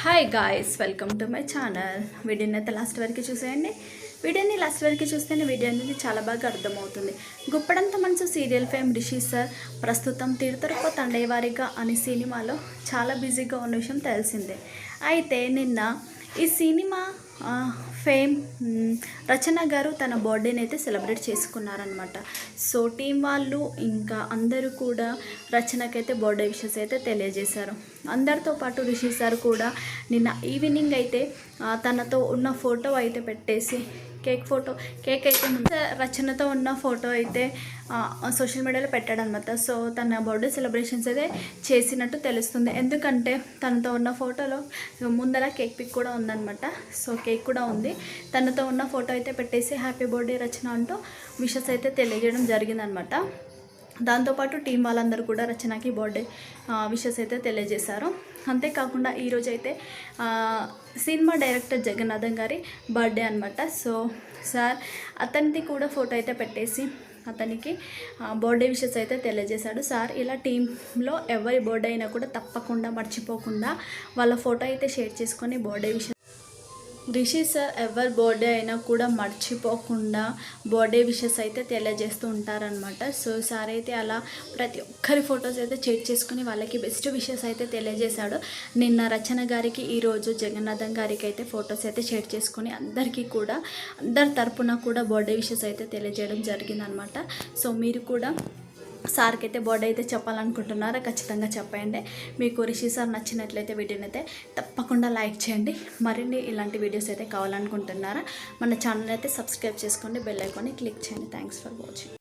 Hi guys, welcome to my channel. వీడియోని అయితే last వరకు చూసేయండి. వీడియోని లాస్ట్ వరకు చూస్తేనే వీడియో అనేది చాలా బాగా అర్థమవుతుంది. గుప్పడంత మనసు సీరియల్ ఫేమ్ రిషి సార్ ప్రస్తుతం తిరుతరుకో తండేవారిగా అనే సినిమాలో చాలా బిజీగా ఉన్న విషయం తెలిసిందే. అయితే నిన్న ఈ సినిమా ఫేమ్ రచన గారు తన బర్త్డేని అయితే సెలబ్రేట్ చేసుకున్నారనమాట. సో టీం వాళ్ళు ఇంకా అందరూ కూడా రచనకైతే బర్త్డే విషెస్ అయితే తెలియజేశారు. అందరితో పాటు రిషి సార్ కూడా నిన్న ఈవినింగ్ అయితే తనతో ఉన్న ఫోటో అయితే పెట్టేసి కేక్ అయితే రచనతో ఉన్న ఫోటో అయితే సోషల్ మీడియాలో పెట్టాడనమాట. సో తన బర్త్డే సెలబ్రేషన్స్ అయితే చేసినట్టు తెలుస్తుంది. ఎందుకంటే తనతో ఉన్న ఫోటోలో ముందర కేక్ పిక్ కూడా ఉందన్నమాట. సో కేక్ కూడా ఉంది. తనతో ఉన్న ఫోటో అయితే పెట్టేసి హ్యాపీ బర్త్డే రచన అంటూ విషెస్ అయితే తెలియజేయడం జరిగిందనమాట. దాంతోపాటు టీం వాళ్ళందరూ కూడా రచనకి బర్త్డే విషెస్ అయితే తెలియజేశారు. అంతేకాకుండా ఈరోజు అయితే సినిమా డైరెక్టర్ జగన్నాథం గారి బర్త్డే అనమాట. సో సార్ అతనిది కూడా ఫోటో అయితే పెట్టేసి అతనికి బర్త్డే విషెస్ అయితే తెలియజేశాడు. సార్ ఇలా టీంలో ఎవరి బర్త్డే అయినా కూడా తప్పకుండా మర్చిపోకుండా వాళ్ళ ఫోటో అయితే షేర్ చేసుకొని బర్త్డే విషెస్ రిషి సార్ ఎవరి బర్త్డే అయినా కూడా మర్చిపోకుండా బర్త్డే విషెస్ అయితే తెలియజేస్తూ ఉంటారనమాట. సో సార్ అయితే అలా ప్రతి ఒక్కరి ఫొటోస్ అయితే షేర్ చేసుకుని వాళ్ళకి బెస్ట్ విషెస్ అయితే తెలియజేశాడు. నిన్న రచన గారికి ఈరోజు జగన్నాథం గారికి అయితే ఫొటోస్ అయితే షేర్ చేసుకుని అందరికీ కూడా అందరి తరపున కూడా బర్త్డే విషెస్ అయితే తెలియజేయడం జరిగిందనమాట. సో మీరు కూడా సార్కి అయితే బర్త్డే అయితే చెప్పాలనుకుంటున్నారా? ఖచ్చితంగా చెప్పండి. మీకు రిషి సార్ నచ్చినట్లయితే వీడియోని అయితే తప్పకుండా లైక్ చేయండి. మరిన్ని ఇలాంటి వీడియోస్ అయితే కావాలనుకుంటున్నారా? మన ఛానల్ అయితే సబ్స్క్రైబ్ చేసుకోండి, బెల్ ఐకాన్ని క్లిక్ చేయండి. Thanks for watching.